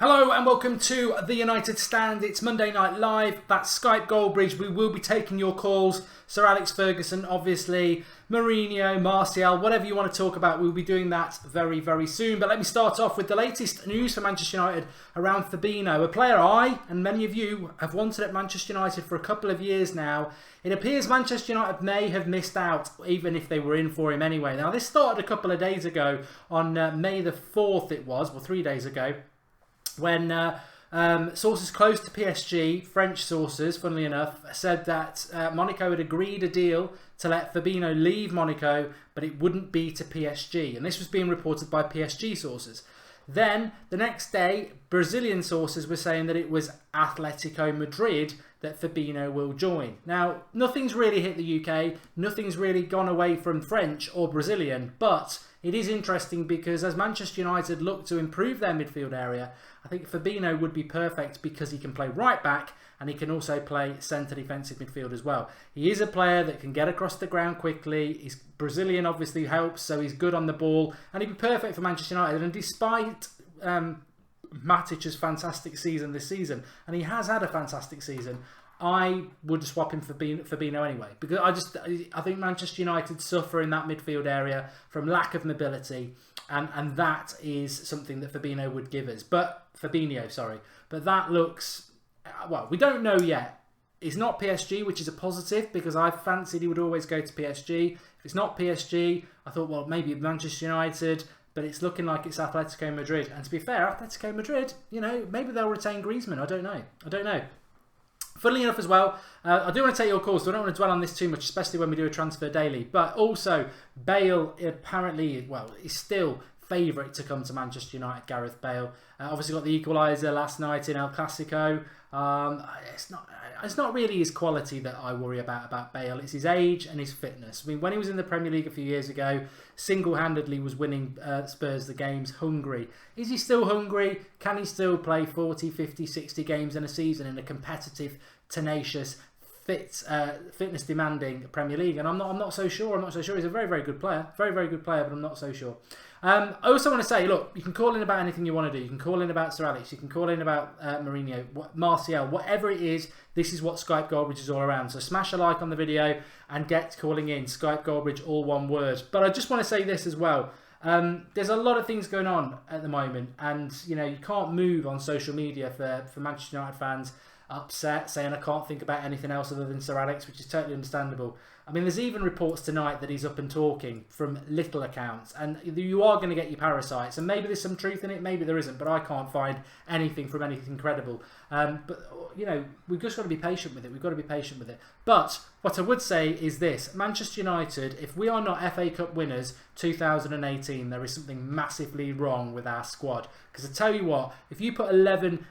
Hello and welcome to the United Stand. It's Monday Night Live. That's Skype Goldbridge. We will be taking your calls. Sir Alex Ferguson, obviously, Mourinho, Martial, whatever you want to talk about, we'll be doing that very, very soon. But let me start off with the latest news for Manchester United around Fabinho, a player I and many of you have wanted at Manchester United for a couple of years now. It appears Manchester United may have missed out, even if they were in for him anyway. Now, this started a couple of days ago on May the 4th it was, well 3 days ago, when sources close to PSG, French sources, funnily enough, said that Monaco had agreed a deal to let Fabinho leave Monaco, but it wouldn't be to PSG. And this was being reported by PSG sources. Then, the next day, Brazilian sources were saying that it was Atletico Madrid that Fabinho will join. Now, nothing's really hit the UK, nothing's really gone away from French or Brazilian, but it is interesting because as Manchester United look to improve their midfield area, I think Fabinho would be perfect because he can play right back and he can also play centre defensive midfield as well. He is a player that can get across the ground quickly. He's Brazilian, obviously helps, so he's good on the ball and he'd be perfect for Manchester United. And despite Matic's fantastic season this season, and he has had a fantastic season, I would swap him for Fabinho anyway, because I think Manchester United suffer in that midfield area from lack of mobility, and that is something that Fabinho would give us. But that looks, well, we don't know yet. It's not PSG, which is a positive because I fancied he would always go to PSG. If it's not PSG, I thought, well, maybe Manchester United, but it's looking like it's Atletico Madrid. And to be fair, Atletico Madrid, you know, maybe they'll retain Griezmann. I don't know. Funnily enough as well, I do want to take your calls, so I don't want to dwell on this too much, especially when we do a transfer daily. But also, Bale apparently, well, is still favourite to come to Manchester United, Gareth Bale. Obviously got the equaliser last night in El Clasico. It's not really his quality that I worry about Bale. It's his age and his fitness. I mean, when he was in the Premier League a few years ago, single-handedly was winning Spurs the games hungry. Is he still hungry? Can he still play 40, 50, 60 games in a season in a competitive, tenacious, fitness demanding Premier League? And I'm not so sure. He's a very, very good player. Very, very good player, but I'm not so sure. I also want to say, look, you can call in about anything you want to do. You can call in about Sir Alex. You can call in about Mourinho, Martial, whatever it is. This is what Skype Goldbridge is all around. So smash a like on the video and get calling in. Skype Goldbridge, all one word. But I just want to say this as well. There's a lot of things going on at the moment, and you know you can't move on social media for Manchester United fans upset, saying I can't think about anything else other than Sir Alex, which is totally understandable. I mean, there's even reports tonight that he's up and talking from little accounts, and you are going to get your parasites, and maybe there's some truth in it, maybe there isn't, but I can't find anything from anything credible. But, you know, we've just got to be patient with it. But what I would say is this: Manchester United, if we are not FA Cup winners 2018, there is something massively wrong with our squad. Because I tell you what, if you put 11...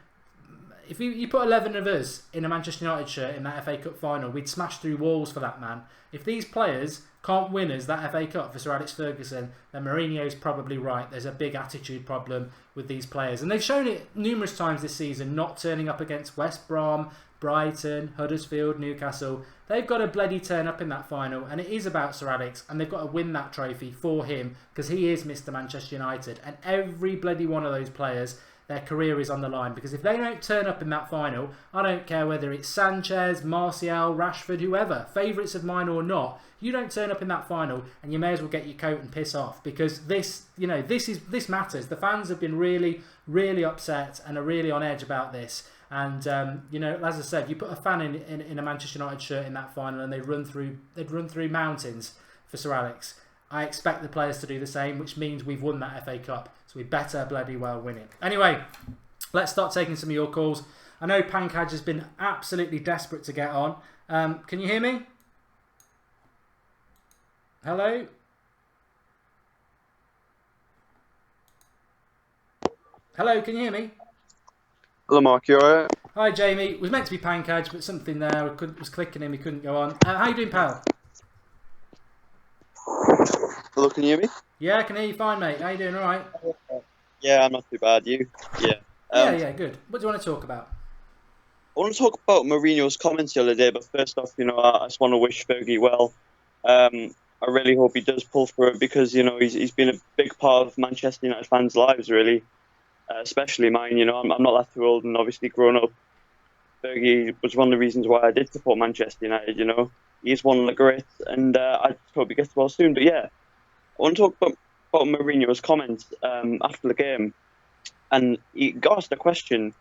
If you put 11 of us in a Manchester United shirt in that FA Cup final, we'd smash through walls for that man. If these players can't win us that FA Cup for Sir Alex Ferguson, then Mourinho's probably right. There's a big attitude problem with these players. And they've shown it numerous times this season, not turning up against West Brom, Brighton, Huddersfield, Newcastle. They've got to bloody turn up in that final, and it is about Sir Alex, and they've got to win that trophy for him, because he is Mr. Manchester United. And every bloody one of those players, their career is on the line, because if they don't turn up in that final, I don't care whether it's Sanchez, Martial, Rashford, whoever, favourites of mine or not, you don't turn up in that final and you may as well get your coat and piss off, because this matters. The fans have been really, really upset and are really on edge about this. And you know, as I said, you put a fan in a Manchester United shirt in that final and they'd run through mountains for Sir Alex. I expect the players to do the same, which means we've won that FA Cup. So we better bloody well win it. Anyway, let's start taking some of your calls. I know Pankaj has been absolutely desperate to get on. Can you hear me? Hello? Hello, can you hear me? Hello, Mark. You alright? Hi, Jamie. It was meant to be Pankaj, but something there was clicking in. We couldn't go on. How you doing, pal? Hello, can you hear me? Yeah, I can hear you fine, mate. How you doing? All right? Yeah, I'm not too bad. You? Yeah. Yeah, good. What do you want to talk about? I want to talk about Mourinho's comments the other day, but first off, you know, I just want to wish Fergie well. I really hope he does pull through it because, you know, he's been a big part of Manchester United fans' lives, really. especially mine. I'm not that too old, and obviously growing up, Fergie was one of the reasons why I did support Manchester United. He's one of the greats, and I hope he gets well soon. But yeah, I want to talk about Mourinho's comments after the game, and he got asked a question,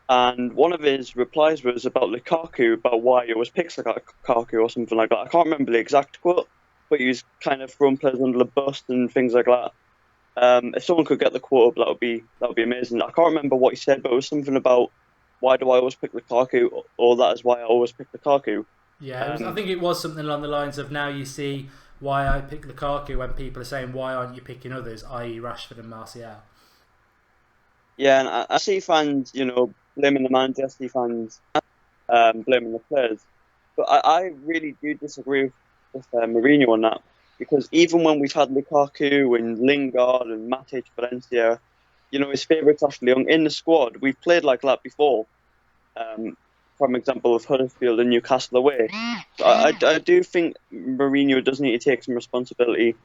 and one of his replies was about Lukaku, about why he always picks Lukaku or something like that. I can't remember the exact quote, but he was kind of throwing players under the bus and things like that. If someone could get the quote up, that would be amazing. I can't remember what he said, but it was something about why do I always pick Lukaku, or that is why I always pick Lukaku. Yeah, I think it was something along the lines of now you see why I pick Lukaku when people are saying why aren't you picking others, i.e. Rashford and Martial. Yeah, and I see fans, blaming the manager, I see fans blaming the players. But I really do disagree with Mourinho on that, because even when we've had Lukaku and Lingard and Matic, Valencia, his favourites Ashley Young in the squad, we've played like that before. From example of Huddersfield and Newcastle away. So I do think Mourinho does need to take some responsibility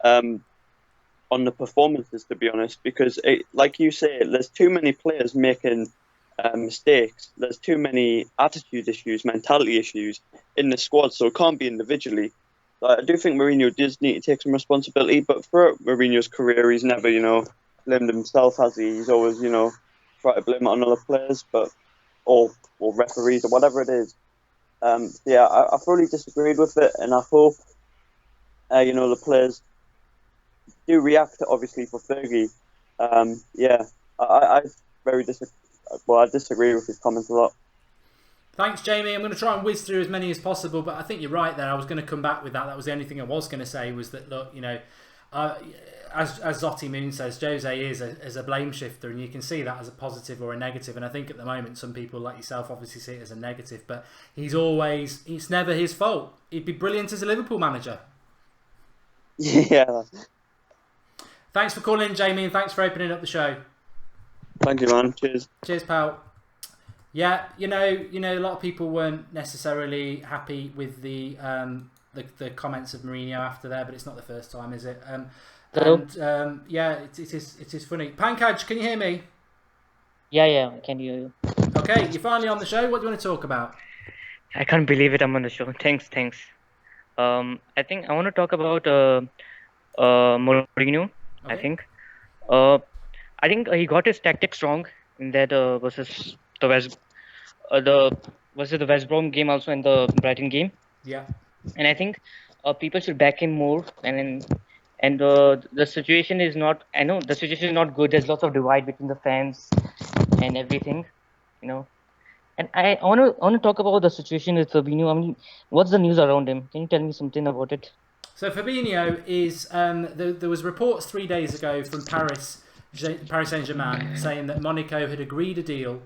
on the performances, to be honest, because like you say, there's too many players making mistakes. There's too many attitude issues, mentality issues in the squad, so it can't be individually. I do think Mourinho does need to take some responsibility, but throughout Mourinho's career, he's never, blamed himself, has he? He's always, tried to blame it on other players, or referees or whatever it is. Yeah, I fully disagreed with it, and I hope the players do react, obviously, for Fergie. Yeah, I disagree with his comments a lot. Thanks, Jamie. I'm going to try and whiz through as many as possible, but I think you're right there. I was going to come back with that. That was the only thing I was going to say, was that, look, as Zotti Moon says, Jose is a blame shifter, and you can see that as a positive or a negative. And I think at the moment, some people like yourself obviously see it as a negative, but it's never his fault. He'd be brilliant as a Liverpool manager. Yeah. Thanks for calling in, Jamie, and thanks for opening up the show. Thank you, man. Cheers. Cheers, pal. Yeah, a lot of people weren't necessarily happy with the comments of Mourinho after there, but it's not the first time, is it? Yeah, it is funny. Pankaj, can you hear me? Yeah, I can hear you. Okay, you're finally on the show. What do you want to talk about? I can't believe it, I'm on the show. Thanks. I think I want to talk about Mourinho. Okay. I think he got his tactics wrong in that versus the West Brom game, also in the Brighton game. Yeah. And I think people should back him more. And the situation is not. I know the situation is not good. There's lots of divide between the fans and everything, And I want to talk about the situation with Fabinho. I mean, what's the news around him? Can you tell me something about it? So Fabinho is there was reports 3 days ago from Paris Saint-Germain saying that Monaco had agreed a deal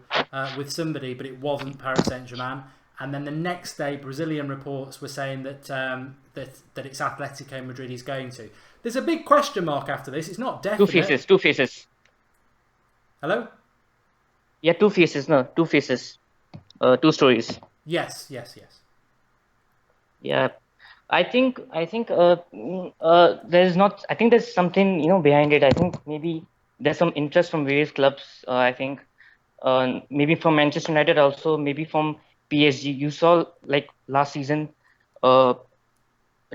with somebody, but it wasn't Paris Saint-Germain. And then the next day, Brazilian reports were saying that that it's Atletico Madrid he's going to. There's a big question mark after this. It's not definite. Two faces. Hello? Yeah, two faces. No, two faces. Two stories. Yes. Yeah, I think there's not. I think there's something behind it. I think maybe there's some interest from various clubs. I think maybe from Manchester United also, maybe from PSG. You saw like last season,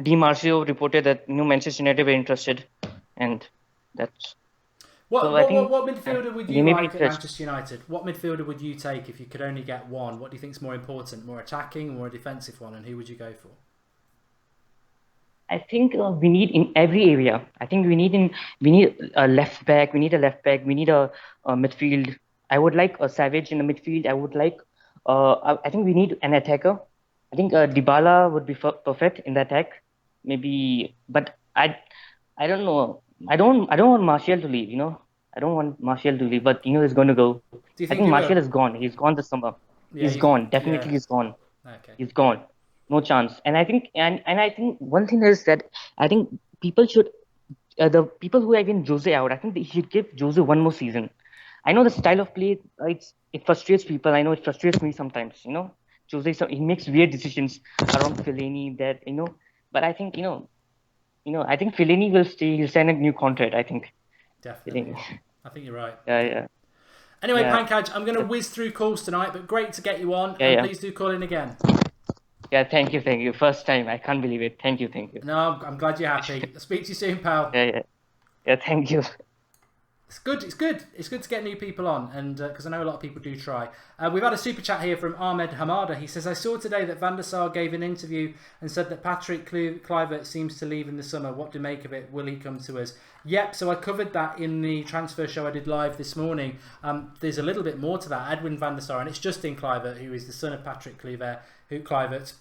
Di Marzio reported that Manchester United were interested, and that's. What midfielder would you like at Manchester United? What midfielder would you take if you could only get one? What do you think is more important? More attacking or more a defensive one? And who would you go for? I think we need in every area. I think we need a left back. We need a left back. We need a midfield. I would like a Savage in the midfield. I would like. I think we need an attacker. I think Dybala would be perfect in the attack. Maybe, but I don't know. I don't want Martial to leave. I don't want Martial to leave, but he's going to go. I think Martial is gone. He's gone this summer. Yeah, he's gone. Definitely, he's gone. Okay. He's gone. No chance. And I think, and I think one thing is that I think people should, the people who have been Jose out, I think they should give Jose one more season. I know the style of play, it frustrates people. I know it frustrates me sometimes. Jose, he makes weird decisions around Fellaini that but I think I think Fellaini will stay. He'll sign a new contract, I think. Definitely. I think you're right. Yeah. Anyway, Yeah. Pankaj, I'm going to whiz through calls tonight, but great to get you on. Yeah, And yeah. please do call in again. Yeah, thank you. First time, I can't believe it. Thank you. No, I'm glad you're happy. I'll speak to you soon, pal. Yeah, thank you. It's good. It's good to get new people on, and because I know a lot of people do try. We've had a super chat here from Ahmed Hamada. He says, I saw today that Van der Sar gave an interview and said that Patrick Kluivert seems to leave in the summer. What do you make of it? Will he come to us? Yep, so I covered that in the transfer show I did live this morning. There's a little bit more to that. Edwin van der Sar, and it's Justin Kluivert, who is the son of Patrick Kluivert,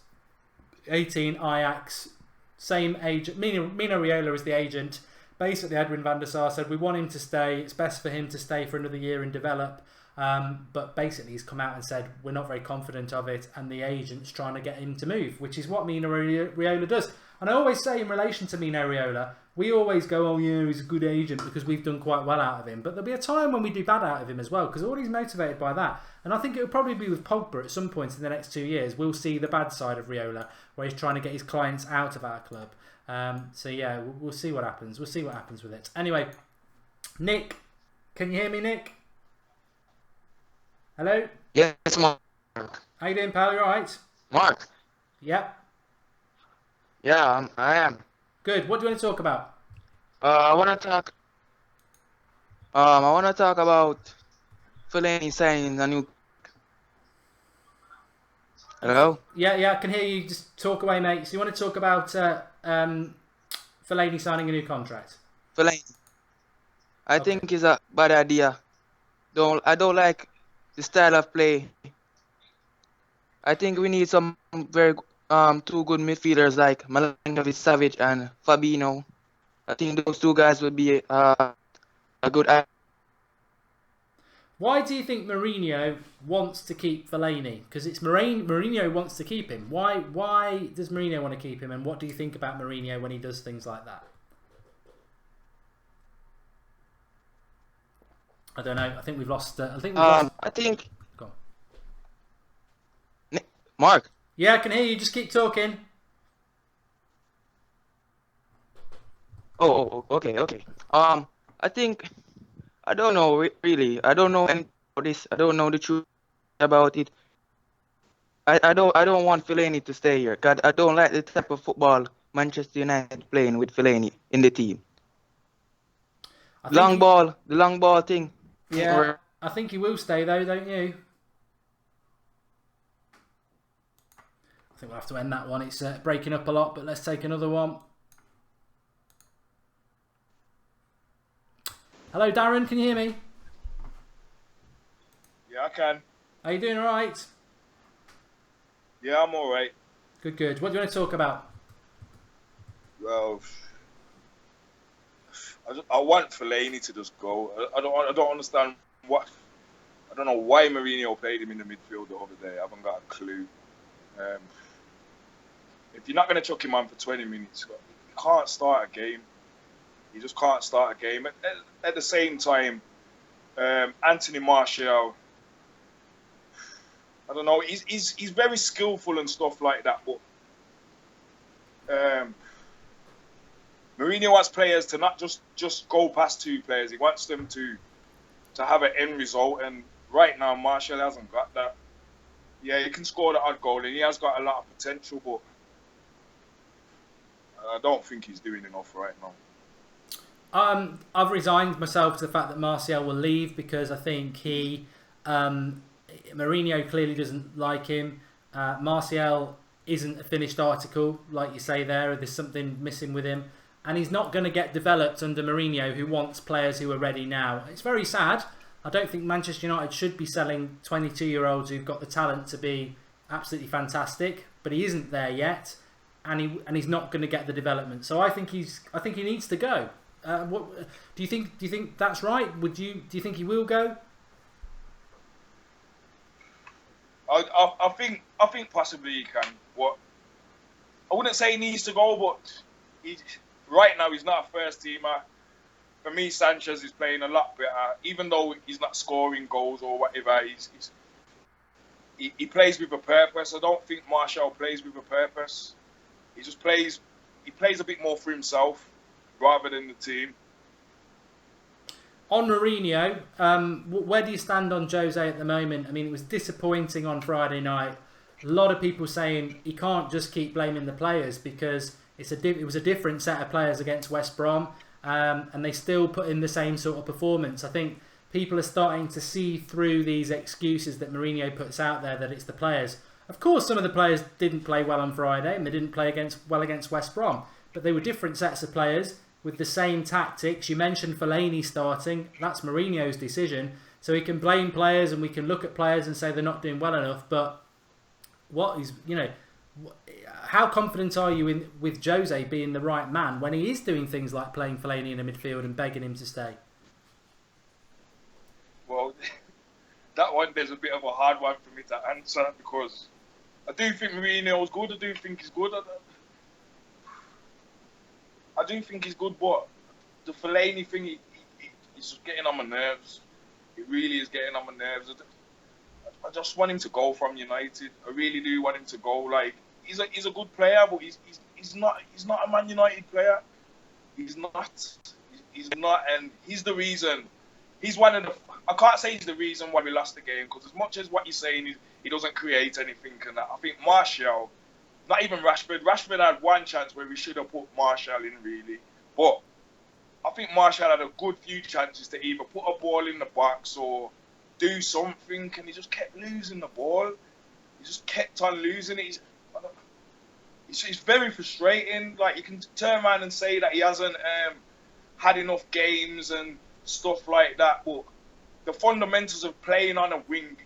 18, Ajax, same age. Mino Raiola is the agent. Basically, Edwin van der Sar said, we want him to stay. It's best for him to stay for another year and develop. But basically, he's come out and said, we're not very confident of it. And the agent's trying to get him to move, which is what Mino Raiola does. And I always say in relation to Mino Raiola, we always go, oh yeah, he's a good agent because we've done quite well out of him. But there'll be a time when we do bad out of him as well, because all he's motivated by that. And I think it'll probably be with Pogba at some point in the next 2 years. We'll see the bad side of Raiola, where he's trying to get his clients out of our club. So yeah, we'll see what happens. We'll see what happens with it. Anyway, Nick, can you hear me, Nick? Hello? Yes, Mark. How you doing, pal? You alright? Mark. Yep. Yeah, I am. Good. What do you want to talk about? I want to talk. I want to talk about Fellaini signing a new. Hello. Yeah, I can hear you. Just talk away, mate. So you want to talk about Fellaini signing a new contract? Fellaini. I think it's a bad idea. I don't like the style of play. I think we need some very two good midfielders like Milinkovic Savic and Fabinho. I think those two guys would be a good. Why do you think Mourinho wants to keep Fellaini? Because it's Mourinho wants to keep him. Why does Mourinho want to keep him? And what do you think about Mourinho when he does things like that? I don't know. I think we've lost. I think. Go on. Mark. Yeah, I can hear you. Just keep talking. Oh, okay. I think I don't know really. I don't know anything about this. I don't know the truth about it. I don't want Fellaini to stay here. Cause I don't like the type of football Manchester United playing with Fellaini in the team. The long ball thing. Yeah, I think he will stay though, don't you? I think we'll have to end that one. It's breaking up a lot, but let's take another one. Hello, Darren. Can you hear me? Yeah, I can. Are you doing all right? Yeah, I'm all right. Good. What do you want to talk about? Well, I want Fellaini to just go. I don't understand what. I don't know why Mourinho played him in the midfield the other day. I haven't got a clue. If you're not going to chuck him on for 20 minutes, you can't start a game. You just can't start a game. At the same time, Anthony Martial, I don't know, he's very skillful and stuff like that, but Mourinho wants players to not just go past two players. He wants them to have an end result, and right now Martial hasn't got that. Yeah, he can score the odd goal, and he has got a lot of potential, but I don't think he's doing enough right now. I've resigned myself to the fact that Martial will leave because I think Mourinho clearly doesn't like him. Martial isn't a finished article, like you say there. There's something missing with him. And he's not going to get developed under Mourinho, who wants players who are ready now. It's very sad. I don't think Manchester United should be selling 22-year-olds who've got the talent to be absolutely fantastic, but he isn't there yet, and he's not going to get the development. So I think he needs to go. What do you think? Do you think that's right? Do you think he will go? I think possibly he can. What I wouldn't say he needs to go, but right now he's not a first teamer. For me, Sanchez is playing a lot better, even though he's not scoring goals or whatever. He plays with a purpose. I don't think Martial plays with a purpose. He just plays. He plays a bit more for himself rather than the team. On Mourinho, where do you stand on Jose at the moment? I mean, it was disappointing on Friday night. A lot of people saying he can't just keep blaming the players because it was a different set of players against West Brom, and they still put in the same sort of performance. I think people are starting to see through these excuses that Mourinho puts out there that it's the players. Of course, some of the players didn't play well on Friday and they didn't play well against West Brom, but they were different sets of players with the same tactics. You mentioned Fellaini starting. That's Mourinho's decision. So he can blame players and we can look at players and say they're not doing well enough. But how confident are you with Jose being the right man when he is doing things like playing Fellaini in the midfield and begging him to stay? Well, that one there's a bit of a hard one for me to answer because I do think Mourinho's good. I do think he's good. I do think he's good, but the Fellaini thing, he's just getting on my nerves. It really is getting on my nerves. I just want him to go from United. I really do want him to go. Like he's a good player, but he's not a Man United player. He's not, and he's the reason. He's one of the. I can't say he's the reason why we lost the game because as much as what you're saying is he doesn't create anything, and I think Martial. Not even Rashford. Rashford had one chance where we should have put Martial in, really. But I think Martial had a good few chances to either put a ball in the box or do something, and he just kept losing the ball. He just kept on losing it. It's very frustrating. Like, you can turn around and say that he hasn't had enough games and stuff like that, but the fundamentals of playing on a wing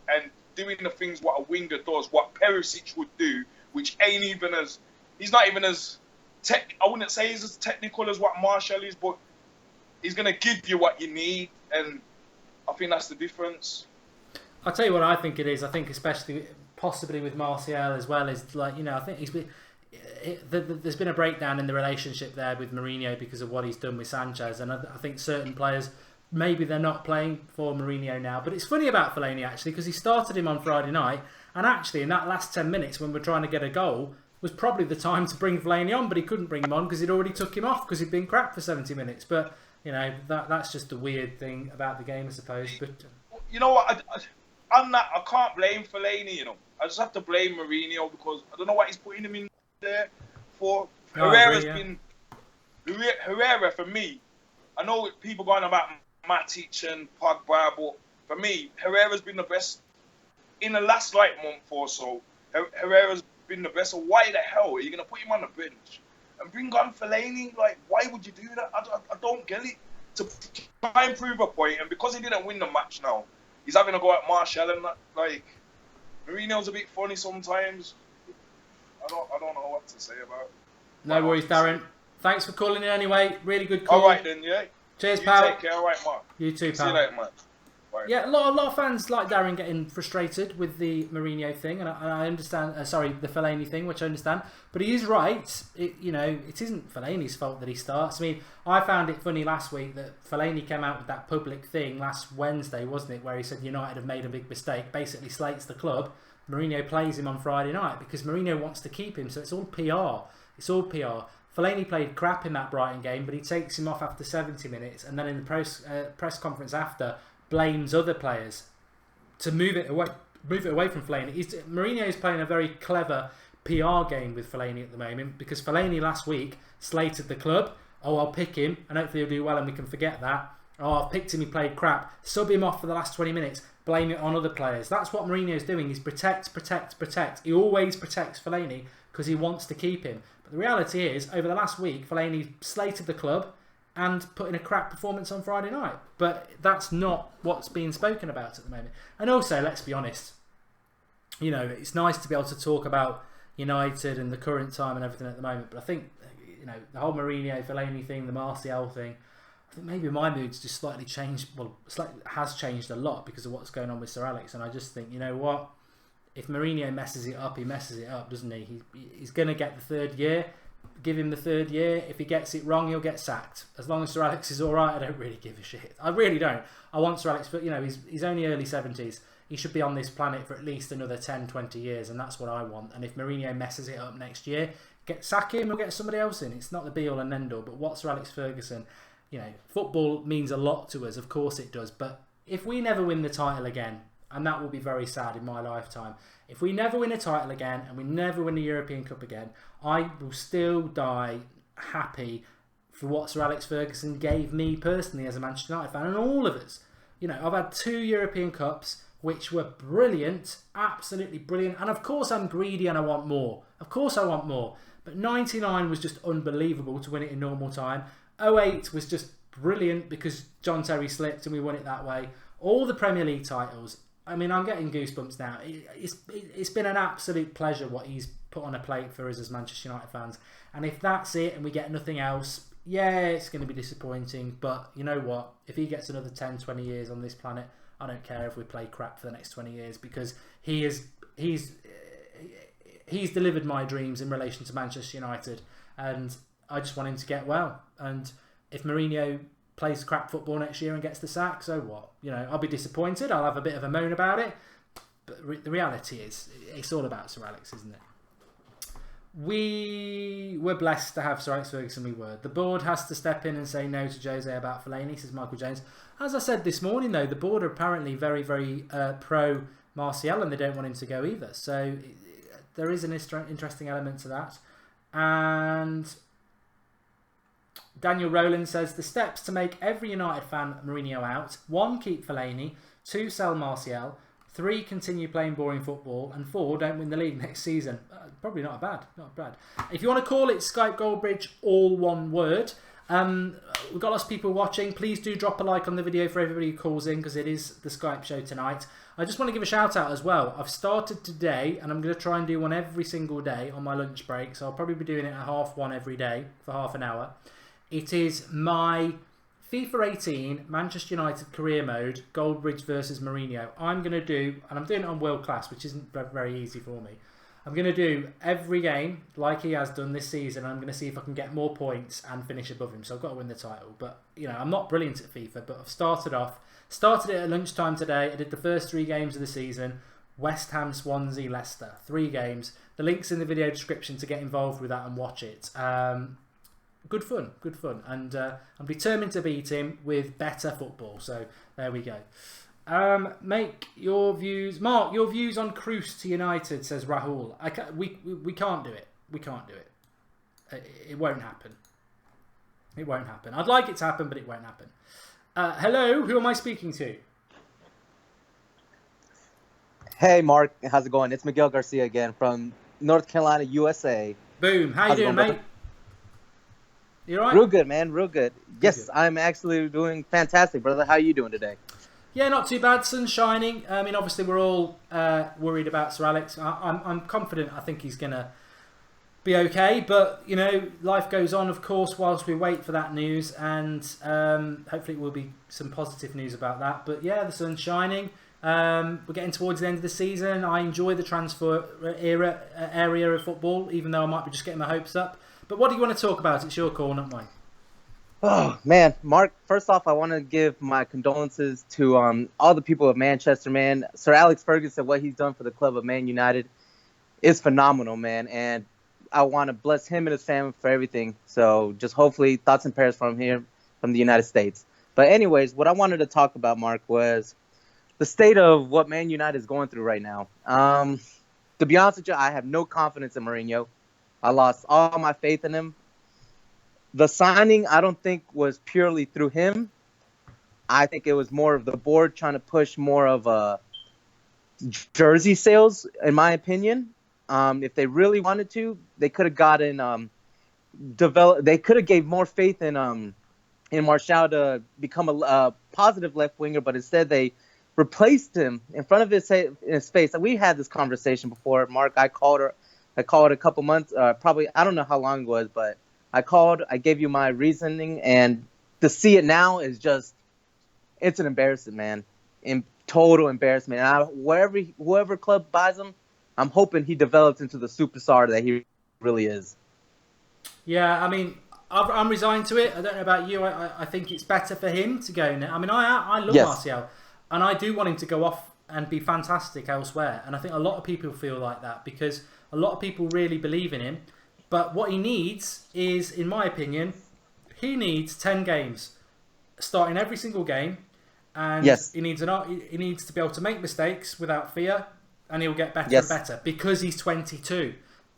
and doing the things what a winger does, what Perisic would do, which ain't even as, he's not even as, I wouldn't say he's as technical as what Martial is, but he's going to give you what you need, and I think that's the difference. I'll tell you what I think it is. I think especially, possibly with Martial as well, is like, I think there's been a breakdown in the relationship there with Mourinho because of what he's done with Sanchez, and I think certain players, maybe they're not playing for Mourinho now. But it's funny about Fellaini actually because he started him on Friday night, and actually in that last 10 minutes when we're trying to get a goal was probably the time to bring Fellaini on, but he couldn't bring him on because he'd already took him off because he'd been crap for 70 minutes. But that's just a weird thing about the game, I suppose. But you know what? I can't blame Fellaini. I just have to blame Mourinho because I don't know what he's putting him in there for. Herrera for me. I know people going about Matic and Pogba, but for me, Herrera's been the best in the last month or so. Herrera's been the best. So why the hell are you going to put him on the bench and bring on Fellaini? Like, why would you do that? I don't get it. To try and prove a point, and because he didn't win the match now, he's having a go at Martial and that. Like, Mourinho's a bit funny sometimes. I don't know what to say about it. No worries, Darren. Thanks for calling in anyway. Really good call. All right then, yeah. Cheers, pal. Take care. All right, Mark. You too, pal. See you later, Mark. Bye. Yeah, a lot of fans like Darren getting frustrated with the Mourinho thing, and I understand. The Fellaini thing, which I understand. But he is right. It isn't Fellaini's fault that he starts. I mean, I found it funny last week that Fellaini came out with that public thing last Wednesday, wasn't it, where he said United have made a big mistake, basically slates the club. Mourinho plays him on Friday night because Mourinho wants to keep him, so it's all PR. It's all PR. Fellaini played crap in that Brighton game, but he takes him off after 70 minutes, and then in the press conference after, blames other players to move it away from Fellaini. Mourinho is playing a very clever PR game with Fellaini at the moment because Fellaini last week slated the club. Oh, I'll pick him and hopefully he'll do well and we can forget that. Oh, I've picked him, he played crap. Sub him off for the last 20 minutes. Blame it on other players. That's what Mourinho's doing. He's protect. He always protects Fellaini because he wants to keep him. But the reality is, over the last week, Fellaini slated the club and put in a crap performance on Friday night. But that's not what's being spoken about at the moment. And also, let's be honest, it's nice to be able to talk about United and the current time and everything at the moment. But I think, the whole Mourinho, Fellaini thing, the Martial thing, I think maybe my mood's just slightly changed. Well, has changed a lot because of what's going on with Sir Alex. And I just think, you know what? If Mourinho messes it up, he messes it up, doesn't he? He's going to get the third year. Give him the third year. If he gets it wrong, he'll get sacked. As long as Sir Alex is all right, I don't really give a shit. I really don't. I want Sir Alex, but he's only early 70s. He should be on this planet for at least another 10, 20 years, and that's what I want. And if Mourinho messes it up next year, sack him or get somebody else in. It's not the be all and end all. But what Sir Alex Ferguson football means a lot to us. Of course it does. But if we never win the title again, and that will be very sad in my lifetime, if we never win a title again and we never win the European Cup again, I will still die happy for what Sir Alex Ferguson gave me personally as a Manchester United fan, and all of us. I've had 2 European Cups, which were brilliant, absolutely brilliant. And of course I'm greedy and I want more. Of course I want more. But 99 was just unbelievable to win it in normal time. 08 was just brilliant because John Terry slipped and we won it that way. All the Premier League titles. I mean, I'm getting goosebumps now. It's been an absolute pleasure what he's put on a plate for us as Manchester United fans. And if that's it and we get nothing else, yeah, it's going to be disappointing. But you know what? If he gets another 10, 20 years on this planet, I don't care if we play crap for the next 20 years, because he's delivered my dreams in relation to Manchester United, and I just want him to get well. And if Mourinho plays crap football next year and gets the sack, so what? I'll be disappointed. I'll have a bit of a moan about it. But the reality is, it's all about Sir Alex, isn't it? We were blessed to have Sir Alex Ferguson. We were. The board has to step in and say no to Jose about Fellaini, says Michael James. As I said this morning, though, the board are apparently very, very pro Martial, and they don't want him to go either. So there is an interesting element to that. And Daniel Rowland says the steps to make every United fan Mourinho out: 1, keep Fellaini; 2, sell Martial; 3, continue playing boring football; and 4, don't win the league next season. Probably not bad. If you want to call it Skype Goldbridge, all one word. We've got lots of people watching. Please do drop a like on the video for everybody who calls in, because it is the Skype show tonight. I just want to give a shout out as well. I've started today, and I'm going to try and do one every single day on my lunch break. So I'll probably be doing it at 1:30 every day for half an hour. It is my FIFA 18 Manchester United career mode, Goldbridge versus Mourinho. I'm going to do, and I'm doing it on World Class, which isn't very easy for me. I'm going to do every game like he has done this season. I'm going to see if I can get more points and finish above him. So I've got to win the title. But, I'm not brilliant at FIFA, but I've started it at lunchtime today. I did the first 3 games of the season. West Ham, Swansea, Leicester. 3 games. The link's in the video description to get involved with that and watch it. Good fun. And I'm determined to beat him with better football. So there we go. Make your views, Mark. Your views on Kroos to United, says Rahul. We can't do it. We can't do it. It won't happen. It won't happen. I'd like it to happen, but it won't happen. Hello, who am I speaking to? Hey, Mark. How's it going? It's Miguel Garcia again from North Carolina, USA. Boom. How you doing, mate? You all right? Real good, man. Real good. Yes, good. I'm actually doing fantastic, brother. How are you doing today? Yeah, not too bad. Sun's shining. I mean, obviously, we're all worried about Sir Alex. I'm confident. I think he's going to be okay. But, life goes on, of course, whilst we wait for that news. And hopefully it will be some positive news about that. But, yeah, the sun's shining. We're getting towards the end of the season. I enjoy the transfer area of football, even though I might be just getting my hopes up. But what do you want to talk about? It's your call, not mine. Oh, man. Mark, first off, I want to give my condolences to all the people of Manchester, man. Sir Alex Ferguson, what he's done for the club of Man United is phenomenal, man. And I want to bless him and his family for everything. So just hopefully thoughts and prayers from here, from the United States. But anyways, what I wanted to talk about, Mark, was the state of what Man United is going through right now. To be honest with you, I have no confidence in Mourinho. I lost all my faith in him. The signing, I don't think, was purely through him. I think it was more of the board trying to push more of jersey sales, in my opinion. If they really wanted to, they could have gotten They could have gave more faith in Martial to become a positive left winger, but instead they replaced him in front of his face. We had this conversation before, Mark. I called a couple months, probably, I don't know how long it was, but I called, I gave you my reasoning, and to see it now is just, it's an embarrassment, man. Total embarrassment. And whoever club buys him, I'm hoping he develops into the superstar that he really is. Yeah, I mean, I'm resigned to it. I don't know about you. I think it's better for him to go now. I mean, I love Martial, and I do want him to go off and be fantastic elsewhere. And I think a lot of people feel like that because a lot of people really believe in him. But what he needs is, in my opinion, he needs 10 games starting every single game, and Yes. he needs to be able to make mistakes without fear, and he'll get better Yes. and better because he's 22.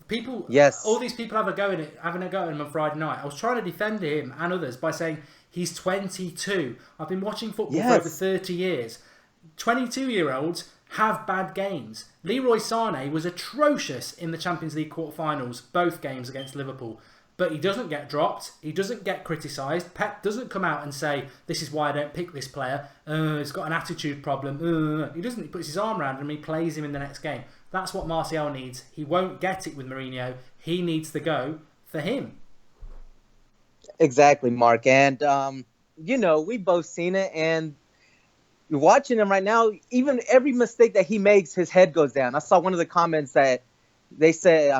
People, Yes. all these people having a go at him on Friday night. I was trying to defend him and others by saying he's 22. I've been watching football for over 30 years. 22-year-olds have bad games. Leroy Sané was atrocious in the Champions League quarterfinals, both games against Liverpool. But he doesn't get dropped. He doesn't get criticised. Pep doesn't come out and say, this is why I don't pick this player. He's got an attitude problem. He doesn't. He puts his arm around him and he plays him in the next game. That's what Martial needs. He won't get it with Mourinho. He needs to go for him. Exactly, Mark. And, we've both seen it. And watching him right now, even every mistake that he makes, his head goes down. I saw one of the comments that they said,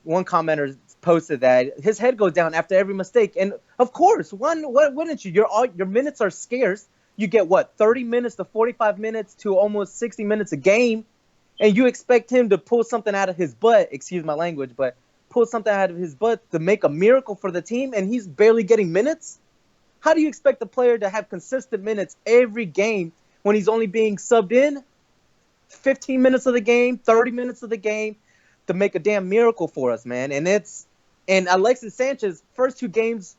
one commenter posted that his head goes down after every mistake. And of course, what wouldn't you? Your minutes are scarce. You get 30 minutes to 45 minutes to almost 60 minutes a game, and you expect him to pull something out of his butt, excuse my language, but pull something out of his butt to make a miracle for the team, and he's barely getting minutes? How do you expect the player to have consistent minutes every game when he's only being subbed in 15 minutes of the game, 30 minutes of the game to make a damn miracle for us, man? And Alexis Sanchez, first 3 games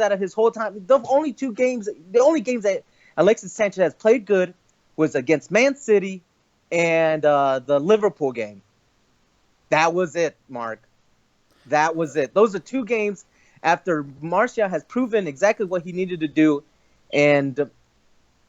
out of his whole time, the only games that Alexis Sanchez has played good was against Man City and the Liverpool game. That was it, Mark. That was it. Those are 2 games after Martial has proven exactly what he needed to do. And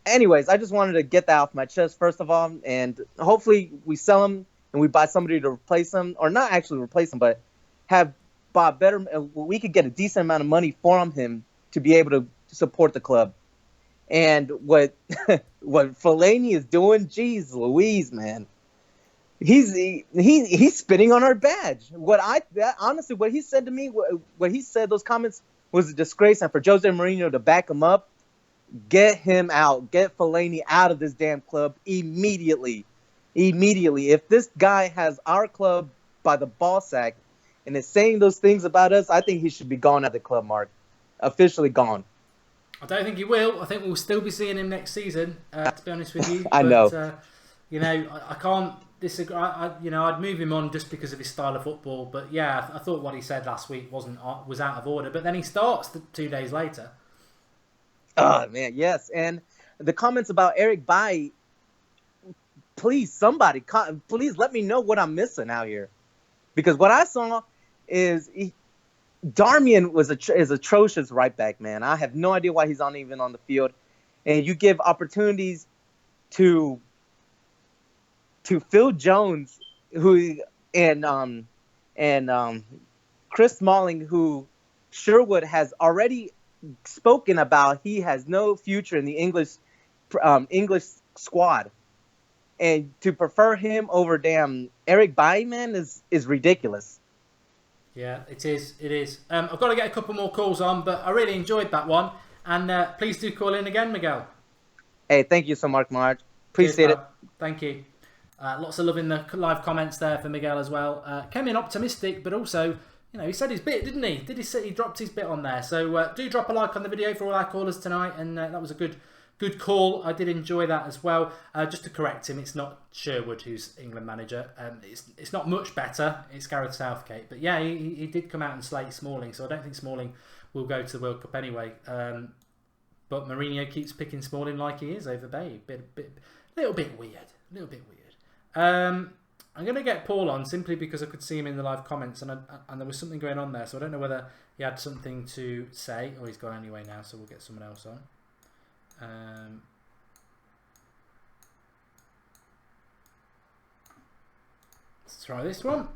anyways, I just wanted to get that off my chest, first of all. And hopefully we sell him and we buy somebody to replace him, or not actually replace him, but have bought better. We could get a decent amount of money from him to be able to support the club. And what Fellaini is doing, geez Louise, man, he's spitting on our badge. Honestly, what he said to me, what he said, those comments was a disgrace. And for Jose Mourinho to back him up, get him out, get Fellaini out of this damn club immediately. If this guy has our club by the ball sack and is saying those things about us, I think he should be gone at the club, Mark. Officially gone. I don't think he will. I think we'll still be seeing him next season, to be honest with you. I know. I can't disagree. I'd move him on just because of his style of football. But yeah, I thought what he said last week was out of order. But then he starts 2 days later. Oh, man, yes. And the comments about Eric Bailly, please, somebody, please let me know what I'm missing out here. Because what I saw is Darmian is atrocious right back, man. I have no idea why he's not even on the field. And you give opportunities to Phil Jones, and Chris Smalling, who Sherwood has already spoken about. He has no future in the English squad. And to prefer him over damn Eric Bailly, man, is ridiculous. Yeah, it is. It is. I've got to get a couple more calls on, but I really enjoyed that one. And please do call in again, Miguel. Hey, thank you so much, Mark. Appreciate it. Thank you. Lots of love in the live comments there for Miguel as well. Came in optimistic, but also, he said his bit, didn't he? He dropped his bit on there. So do drop a like on the video for all our callers tonight. And that was a good call. I did enjoy that as well. Just to correct him, it's not Sherwood who's England manager. It's not much better. It's Gareth Southgate. But yeah, he did come out and slate Smalling. So I don't think Smalling will go to the World Cup anyway. But Mourinho keeps picking Smalling like he is over Bailly. Little bit weird. I'm going to get Paul on simply because I could see him in the live comments and there was something going on there. So I don't know whether he had something to say. Or he's gone anyway now, so we'll get someone else on. Let's try this one.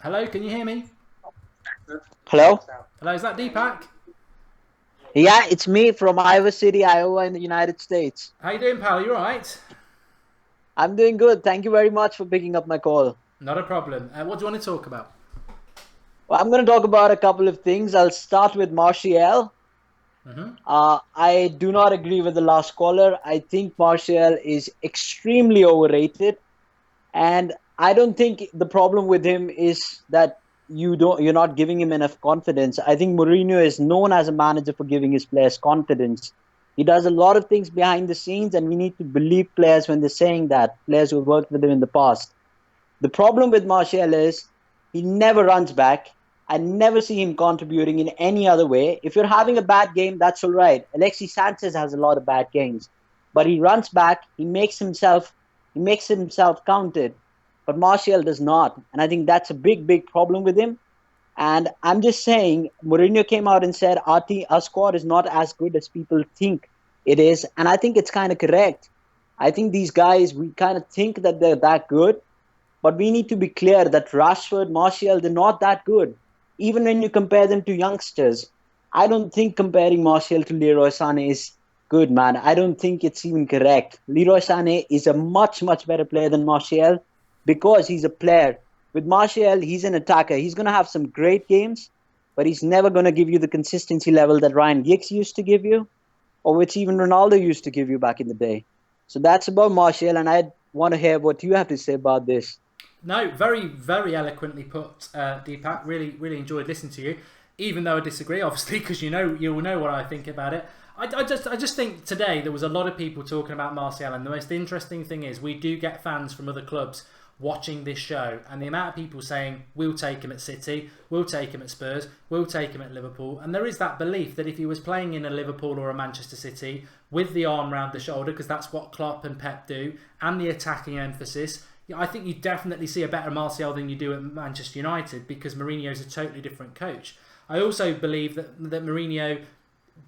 Hello, can you hear me? Hello? Hello, is that Deepak? Yeah, it's me from Iowa City, Iowa in the United States. How you doing, pal? You alright? I'm doing good. Thank you very much for picking up my call. Not a problem. What do you want to talk about? Well, I'm going to talk about a couple of things. I'll start with Martial. Mm-hmm. I do not agree with the last caller. I think Martial is extremely overrated. And I don't think the problem with him is that you're not giving him enough confidence. I think Mourinho is known as a manager for giving his players confidence. He does a lot of things behind the scenes, and we need to believe players when they're saying that, players who worked with him in the past. The problem with Martial is he never runs back. I never see him contributing in any other way. If you're having a bad game, that's all right. Alexis Sanchez has a lot of bad games, but he runs back. He makes himself counted, but Martial does not. And I think that's a big, big problem with him. And I'm just saying, Mourinho came out and said, our squad is not as good as people think it is. And I think it's kind of correct. I think these guys, we kind of think that they're that good, but we need to be clear that Rashford, Martial, they're not that good. Even when you compare them to youngsters, I don't think comparing Martial to Leroy Sané is good, man. I don't think it's even correct. Leroy Sané is a much, much better player than Martial because he's a player. With Martial, he's an attacker. He's going to have some great games, but he's never going to give you the consistency level that Ryan Giggs used to give you, or which even Ronaldo used to give you back in the day. So that's about Martial, and I want to hear what you have to say about this. No, very, very eloquently put, Deepak. Really, really enjoyed listening to you, even though I disagree, obviously, because you'll know what I think about it. I just think today there was a lot of people talking about Martial, and the most interesting thing is we do get fans from other clubs watching this show, and the amount of people saying we'll take him at City, we'll take him at Spurs, we'll take him at Liverpool, and there is that belief that if he was playing in a Liverpool or a Manchester City with the arm round the shoulder, because that's what Klopp and Pep do, and the attacking emphasis, I think you definitely see a better Martial than you do at Manchester United, because Mourinho's a totally different coach. I also believe that Mourinho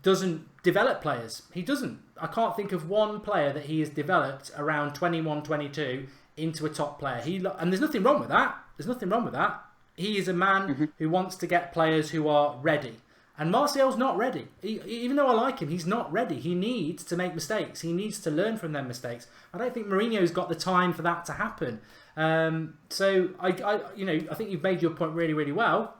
doesn't develop players. He doesn't. I can't think of one player that he has developed around 21, 22 into a top player. And there's nothing wrong with that. There's nothing wrong with that. He is a man who wants to get players who are ready. And Martial's not ready. Even though I like him, he's not ready. He needs to make mistakes. He needs to learn from them mistakes. I don't think Mourinho's got the time for that to happen. So I think you've made your point really, really well.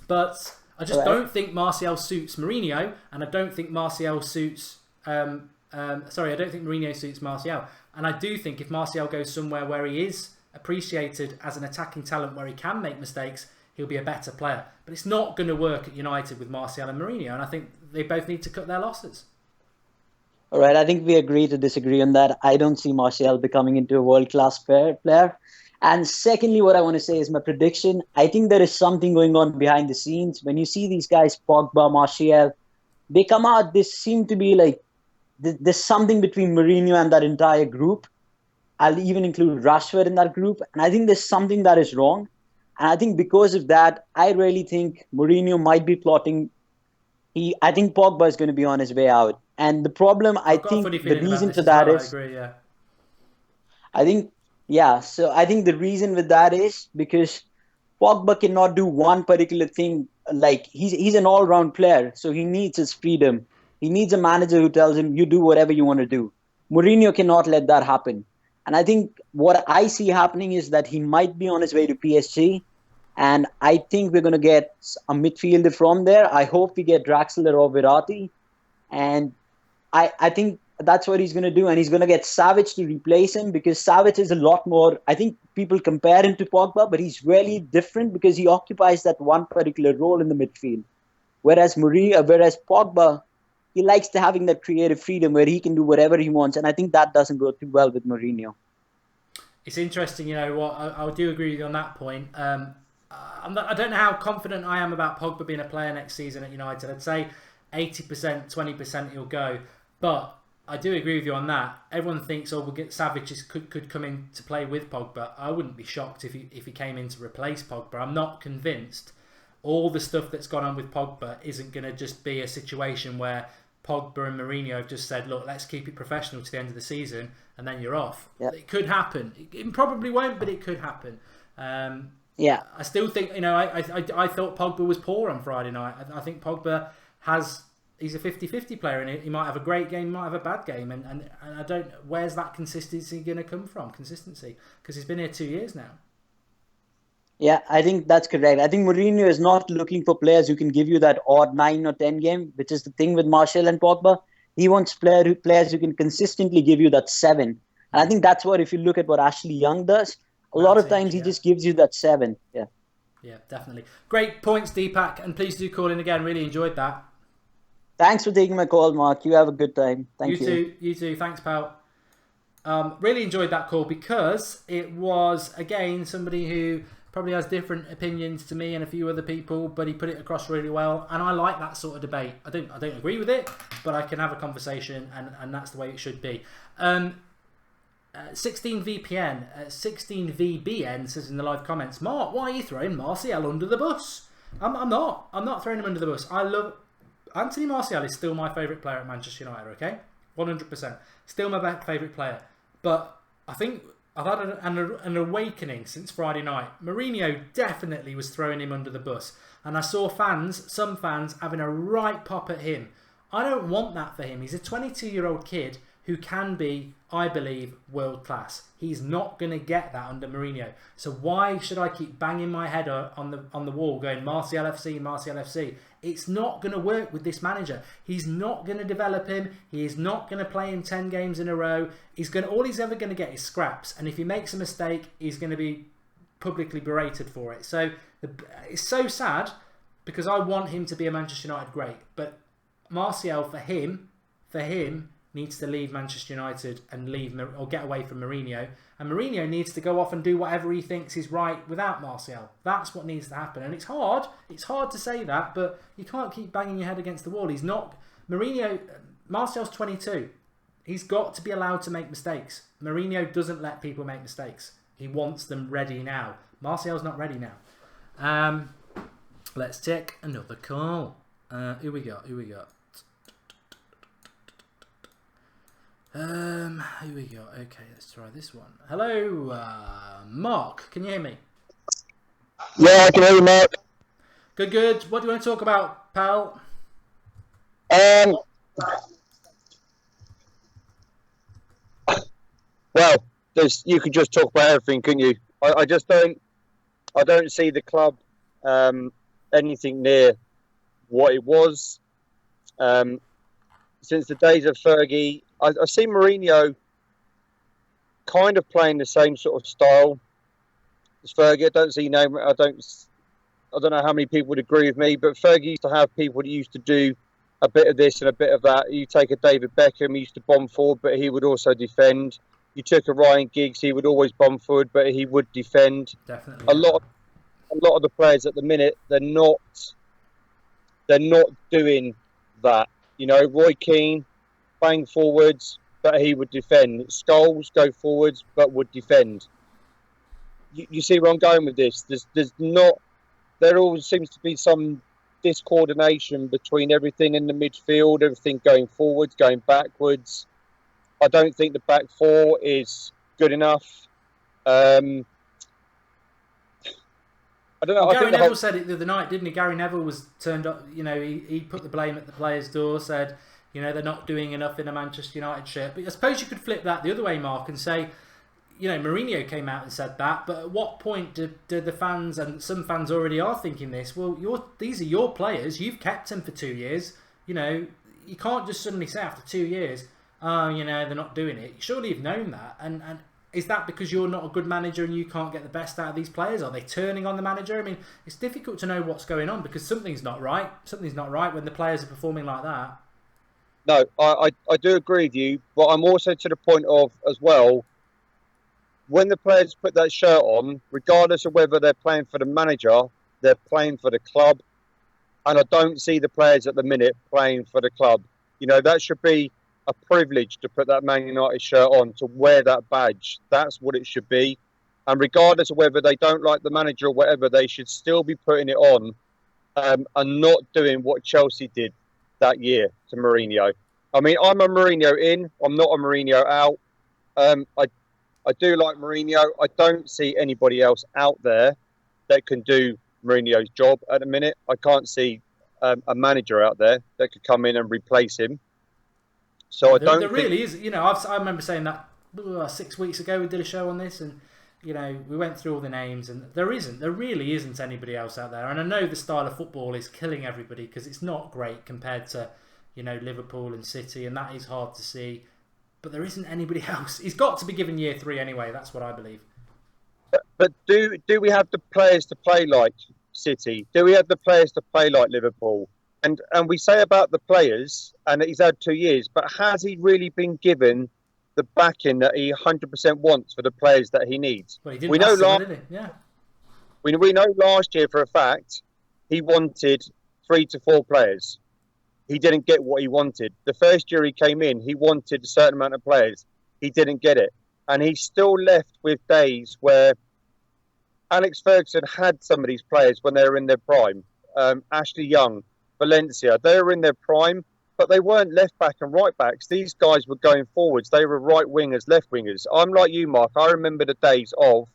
But I just don't think Martial suits Mourinho, and I don't think Martial suits. I don't think Mourinho suits Martial. And I do think if Martial goes somewhere where he is appreciated as an attacking talent, where he can make mistakes, he'll be a better player. But it's not going to work at United with Martial and Mourinho, and I think they both need to cut their losses. All right, I think we agree to disagree on that. I don't see Martial becoming into a world-class player. And secondly, what I want to say is my prediction. I think there is something going on behind the scenes. When you see these guys, Pogba, Martial, they come out, they seem to be like, there's something between Mourinho and that entire group. I'll even include Rashford in that group. And I think there's something that is wrong. And I think because of that, I really think Mourinho might be plotting. I think Pogba is going to be on his way out. And the problem, I think the reason for that is... I agree, yeah. So I think the reason with that is because Pogba cannot do one particular thing. Like, he's an all-round player, so he needs his freedom. He needs a manager who tells him, you do whatever you want to do. Mourinho cannot let that happen. And I think what I see happening is that he might be on his way to PSG. And I think we're going to get a midfielder from there. I hope we get Draxler or Verratti. And I think that's what he's going to do. And he's going to get Savage to replace him, because Savage is a lot more... I think people compare him to Pogba, but he's really different because he occupies that one particular role in the midfield. Whereas Pogba, he likes to having that creative freedom where he can do whatever he wants. And I think that doesn't go too well with Mourinho. It's interesting, you know what, I do agree with you on that point. I don't know how confident I am about Pogba being a player next season at United. I'd say 80%, 20% he'll go. But I do agree with you on that. Everyone thinks, we'll get Savage could come in to play with Pogba. I wouldn't be shocked if he came in to replace Pogba. I'm not convinced all the stuff that's gone on with Pogba isn't going to just be a situation where Pogba and Mourinho have just said, look, let's keep it professional to the end of the season and then you're off. Yep. It could happen. It probably won't, but it could happen. I still think, I thought Pogba was poor on Friday night. I think Pogba he's a 50-50 player, and he might have a great game, he might have a bad game, and I don't, where's that consistency going to come from? Consistency, because he's been here 2 years now. Yeah, I think that's correct. I think Mourinho is not looking for players who can give you that odd 9 or 10 game, which is the thing with Martial and Pogba. He wants players who can consistently give you that 7. And I think that's what, if you look at what Ashley Young does, a lot of times he just gives you that 7. Yeah. Yeah, definitely. Great points, Deepak, and please do call in again. Really enjoyed that. Thanks for taking my call, Mark. You have a good time. Thank you. You too. Thanks, pal. Really enjoyed that call because it was, again, somebody who probably has different opinions to me and a few other people, but he put it across really well, and I like that sort of debate. I don't agree with it, but I can have a conversation, and that's the way it should be. 16VBN says in the live comments, Mark, why are you throwing Martial under the bus? I'm not throwing him under the bus. I love Anthony Martial is still my favourite player at Manchester United, okay? 100%. Still my favourite player. But I think I've had an awakening since Friday night. Mourinho definitely was throwing him under the bus. And I saw some fans having a right pop at him. I don't want that for him. He's a 22-year-old kid who can be, I believe, world class. He's not going to get that under Mourinho. So why should I keep banging my head on the wall going Martial FC, Martial FC? It's not going to work with this manager. He's not going to develop him. He is not going to play him 10 games in a row. All he's ever going to get is scraps. And if he makes a mistake, he's going to be publicly berated for it. So it's so sad because I want him to be a Manchester United great. But Martial, for him, needs to leave Manchester United and get away from Mourinho. And Mourinho needs to go off and do whatever he thinks is right without Martial. That's what needs to happen. And it's hard. It's hard to say that, but you can't keep banging your head against the wall. He's not... Martial's 22. He's got to be allowed to make mistakes. Mourinho doesn't let people make mistakes. He wants them ready now. Martial's not ready now. Let's take another call. Who we got? Who we got? Okay, let's try this one. Hello, Mark. Can you hear me? Yeah, I can hear you, Mark. Good. What do you want to talk about, pal? Well, you could just talk about everything, couldn't you? I don't see the club anything near what it was. Since the days of Fergie, I see Mourinho kind of playing the same sort of style as Fergie. I don't know how many people would agree with me, but Fergie used to have people that used to do a bit of this and a bit of that. You take a David Beckham, he used to bomb forward, but he would also defend. You took a Ryan Giggs, he would always bomb forward, but he would defend. Definitely. A lot of the players at the minute, they're not doing that. You know, Roy Keane, bang forwards, but he would defend. Scholes go forwards, but would defend. You see where I'm going with this? There always seems to be some discoordination between everything in the midfield, everything going forwards, going backwards. I don't think the back four is good enough. I don't know. Gary Neville said it the other night, didn't he? Gary Neville was turned up. You know, he put the blame at the players' door. Said, you know, they're not doing enough in a Manchester United shirt. But I suppose you could flip that the other way, Mark, and say, you know, Mourinho came out and said that. But at what point did the fans, and some fans already are thinking this? Well, these are your players. You've kept them for 2 years. You know, you can't just suddenly say after 2 years, oh, you know, they're not doing it. Surely you've known that. And is that because you're not a good manager and you can't get the best out of these players? Are they turning on the manager? I mean, it's difficult to know what's going on because something's not right. Something's not right when the players are performing like that. No, I do agree with you, but I'm also to the point of, as well, when the players put that shirt on, regardless of whether they're playing for the manager, they're playing for the club. And I don't see the players at the minute playing for the club. You know, that should be a privilege to put that Man United shirt on, to wear that badge. That's what it should be. And regardless of whether they don't like the manager or whatever, they should still be putting it on and not doing what Chelsea did that year to Mourinho. I mean, I'm a Mourinho in. I'm not a Mourinho out. I do like Mourinho. I don't see anybody else out there that can do Mourinho's job at the minute. I can't see a manager out there that could come in and replace him. So there really is. You know, I remember saying that 6 weeks ago. We did a show on this, and you know, we went through all the names, and there really isn't anybody else out there. And I know the style of football is killing everybody because it's not great compared to, you know, Liverpool and City, and that is hard to see. But there isn't anybody else. He's got to be given year 3 anyway. That's what I believe. But do we have the players to play like City? Do we have the players to play like Liverpool? And we say about the players, and he's had 2 years, but has he really been given the backing that he 100% wants for the players that he needs? Well, he didn't last summer, did he? Yeah. We know last year for a fact he wanted 3 to 4 players. He didn't get what he wanted. The first year he came in, he wanted a certain amount of players. He didn't get it. And he's still left with days where Alex Ferguson had some of these players when they were in their prime. Ashley Young, Valencia, they were in their prime, but they weren't left back and right backs. These guys were going forwards. They were right wingers, left wingers. I'm like you, Mark. I remember the days of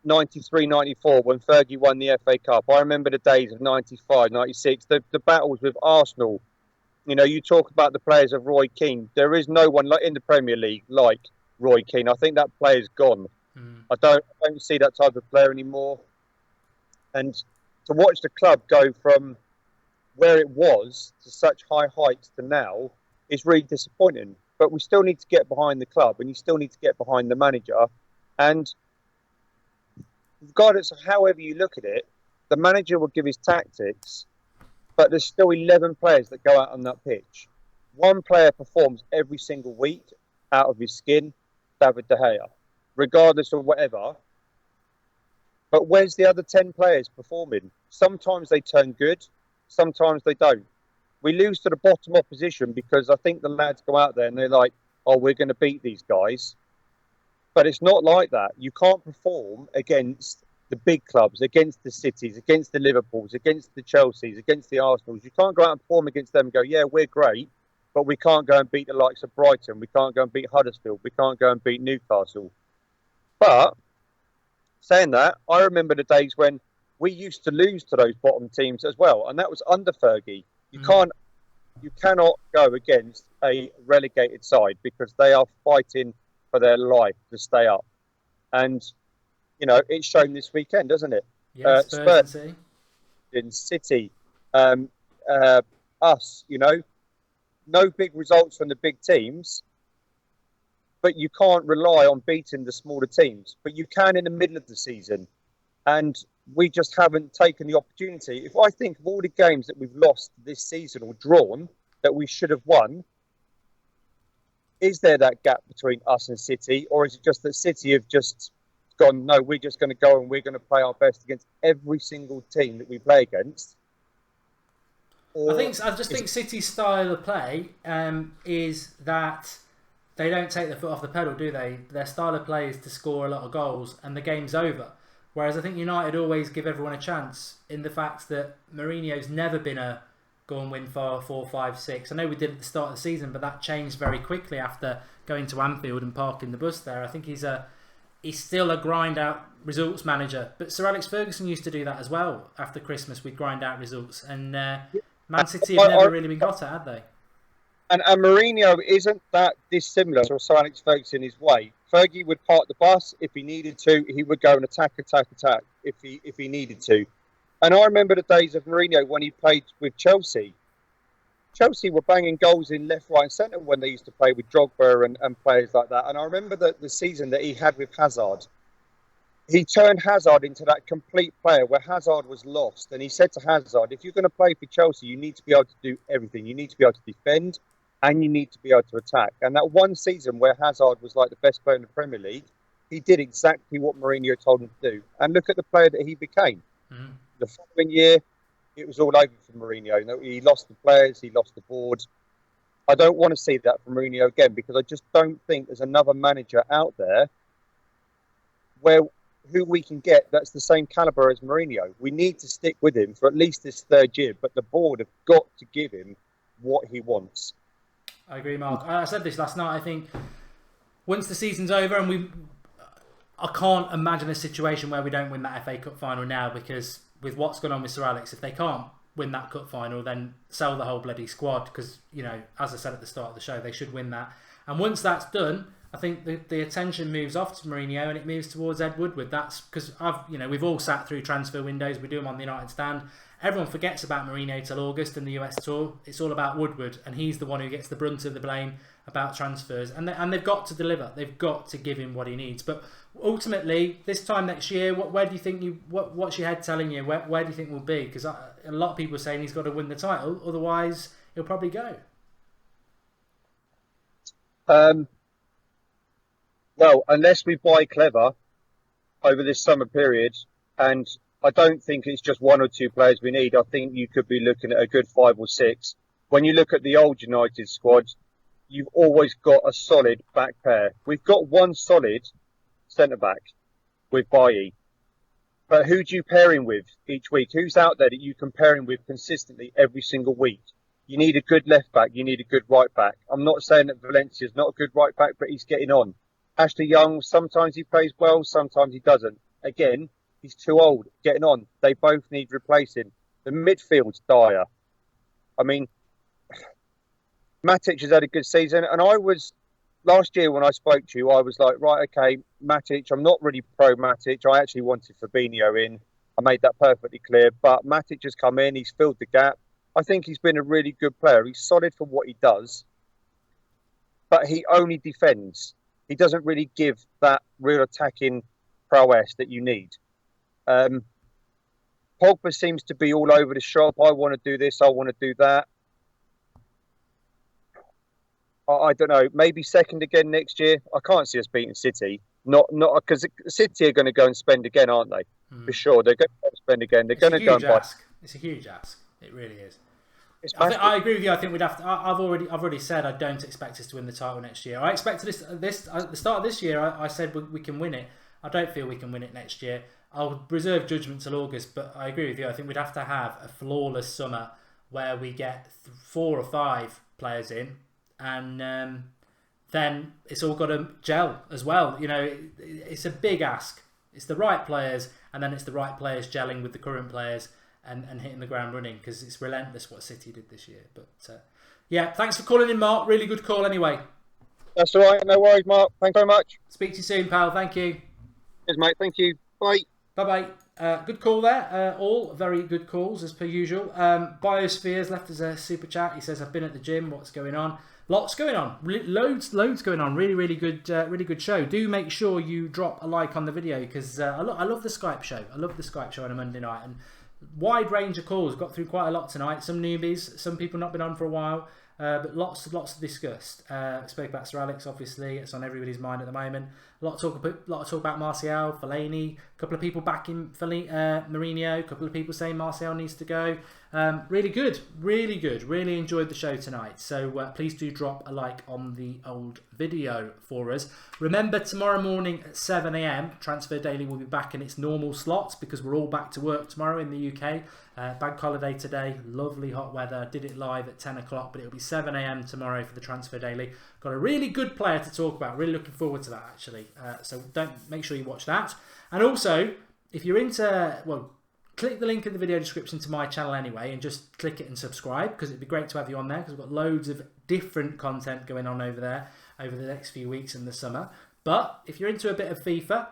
93, 94 when Fergie won the FA Cup. I remember the days of 95, 96, the battles with Arsenal. You know, you talk about the players of Roy Keane. There is no one like in the Premier League like Roy Keane. I think that player's gone. I don't see that type of player anymore. And to watch the club go from where it was to such high heights to now is really disappointing. But we still need to get behind the club, and you still need to get behind the manager. And regardless of however you look at it, the manager will give his tactics, but there's still 11 players that go out on that pitch. One player performs every single week out of his skin, David De Gea, regardless of whatever. But where's the other 10 players performing? Sometimes they turn good, sometimes they don't. We lose to the bottom opposition because I think the lads go out there and they're like, oh, we're going to beat these guys. But it's not like that. You can't perform against the big clubs, against the Cities, against the Liverpools, against the Chelseas, against the Arsenals. You can't go out and perform against them and go, yeah, we're great, but we can't go and beat the likes of Brighton. We can't go and beat Huddersfield. We can't go and beat Newcastle. But saying that, I remember the days when we used to lose to those bottom teams as well, and that was under Fergie. You cannot go against a relegated side because they are fighting for their life to stay up. And, you know, it's shown this weekend, doesn't it? Yes, Spurs, in City, us, you know, no big results from the big teams, but you can't rely on beating the smaller teams. But you can in the middle of the season. And we just haven't taken the opportunity. If I think of all the games that we've lost this season or drawn that we should have won, is there that gap between us and City? Or is it just that City have just gone, no, we're just going to go and we're going to play our best against every single team that we play against? I just think City's style of play is that they don't take their foot off the pedal, do they? Their style of play is to score a lot of goals and the game's over. Whereas I think United always give everyone a chance in the fact that Mourinho's never been a go and win 4, 5, 6. I know we did at the start of the season, but that changed very quickly after going to Anfield and parking the bus there. I think he's still a grind-out results manager. But Sir Alex Ferguson used to do that as well. After Christmas, we'd grind out results. And Man City have never really been got at, have they? And Mourinho isn't that dissimilar to Sir Alex Ferguson his way. Fergie would park the bus if he needed to. He would go and attack if he needed to. And I remember the days of Mourinho when he played with Chelsea. Chelsea were banging goals in left, right and centre when they used to play with Drogba and players like that. And I remember the season that he had with Hazard. He turned Hazard into that complete player where Hazard was lost. And he said to Hazard, if you're going to play for Chelsea, you need to be able to do everything. You need to be able to defend and you need to be able to attack. And that one season where Hazard was like the best player in the Premier League, he did exactly what Mourinho told him to do. And look at the player that he became. Mm. The following year, it was all over for Mourinho. You know, he lost the players, he lost the board. I don't want to see that from Mourinho again because I just don't think there's another manager out there who we can get that's the same calibre as Mourinho. We need to stick with him for at least this third year, but the board have got to give him what he wants. I agree, Mark. I said this last night. I think once the season's over and I can't imagine a situation where we don't win that FA Cup final now because with what's going on with Sir Alex, if they can't win that cup final, then sell the whole bloody squad because, you know, as I said at the start of the show, they should win that. And once that's done, I think the attention moves off to Mourinho and it moves towards Ed Woodward. That's because we've all sat through transfer windows. We do them on the United Stand, everyone forgets about Mourinho till August in the US tour. It's all about Woodward, and he's the one who gets the brunt of the blame about transfers. And they've got to deliver. They've got to give him what he needs. But ultimately, this time next year, where do you think what's your head telling you? Where do you think we'll be? Because a lot of people are saying he's got to win the title, otherwise he'll probably go. Well, unless we buy clever over this summer period, and I don't think it's just 1 or 2 players we need. I think you could be looking at a good 5 or 6. When you look at the old United squad, you've always got a solid back pair. We've got one solid centre-back with Bailly. But who do you pair him with each week? Who's out there that you can pair him with consistently every single week? You need a good left back. You need a good right back. I'm not saying that Valencia's not a good right back, but he's getting on. Ashley Young, sometimes he plays well, sometimes he doesn't. Again, he's too old, getting on. They both need replacing. The midfield's dire. I mean, Matic has had a good season, and I was, last year when I spoke to you, I was like, right, okay, Matic, I'm not really pro Matic. I actually wanted Fabinho in. I made that perfectly clear, but Matic has come in, he's filled the gap. I think he's been a really good player. He's solid for what he does, but he only defends. He doesn't really give that real attacking prowess that you need. Pogba seems to be all over the shop. I want to do this. I want to do that. I don't know. Maybe second again next year. I can't see us beating City. Not because City are going to go and spend again, aren't they? For sure, they're going to go and spend again. They're going to go and buy. It's a huge ask. It really is. I agree with you. I think we'd have to. I've already said I don't expect us to win the title next year. I expected this at the start of this year. I said we can win it. I don't feel we can win it next year. I'll reserve judgment till August, but I agree with you. I think we'd have to have a flawless summer where we get 4 or 5 players in, and then it's all got to gel as well. You know, it's a big ask. It's the right players, and then it's the right players gelling with the current players. And hitting the ground running, because it's relentless what City did this year. But yeah, thanks for calling in, Mark. Really good call anyway. That's all right. No worries, Mark. Thanks very much. Speak to you soon, pal. Thank you. Cheers, mate. Thank you. Bye. Bye-bye. Good call there. All very good calls, as per usual. Biospheres left us a super chat. He says, I've been at the gym. What's going on? Lots going on. Loads going on. Really good show. Do make sure you drop a like on the video, because I love the Skype show. I love the Skype show on a Monday night. And wide range of calls. Got through quite a lot tonight. Some newbies, some people not been on for a while, but lots discussed. Spoke about Sir Alex, obviously. It's on everybody's mind at the moment. A lot of talk about Martial, Fellaini. A couple of people backing Mourinho. A couple of people saying Martial needs to go. Really good. Really enjoyed the show tonight. So please do drop a like on the old video for us. Remember, tomorrow morning at 7 AM, Transfer Daily will be back in its normal slots, because we're all back to work tomorrow in the UK. Bank holiday today, lovely hot weather. Did it live at 10 o'clock, but it'll be 7 AM tomorrow for the Transfer Daily. Got a really good player to talk about. Really looking forward to that, actually. So make sure you watch that. And also, if you're into, well, click the link in the video description to my channel anyway, and just click it and subscribe, because it'd be great to have you on there, because we've got loads of different content going on over there over the next few weeks in the summer. But if you're into a bit of FIFA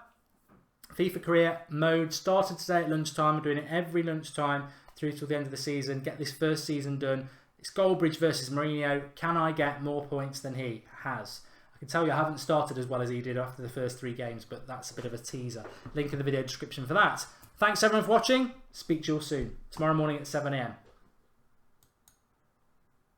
career mode started today at lunchtime. We're doing it every lunchtime through till the end of the season. Get this first season done. It's Goldbridge versus Mourinho. Can I get more points than he has? I can tell you I haven't started as well as he did after the first 3 games, but that's a bit of a teaser. Link in the video description for that. Thanks everyone for watching. Speak to you all soon. Tomorrow morning at 7 AM.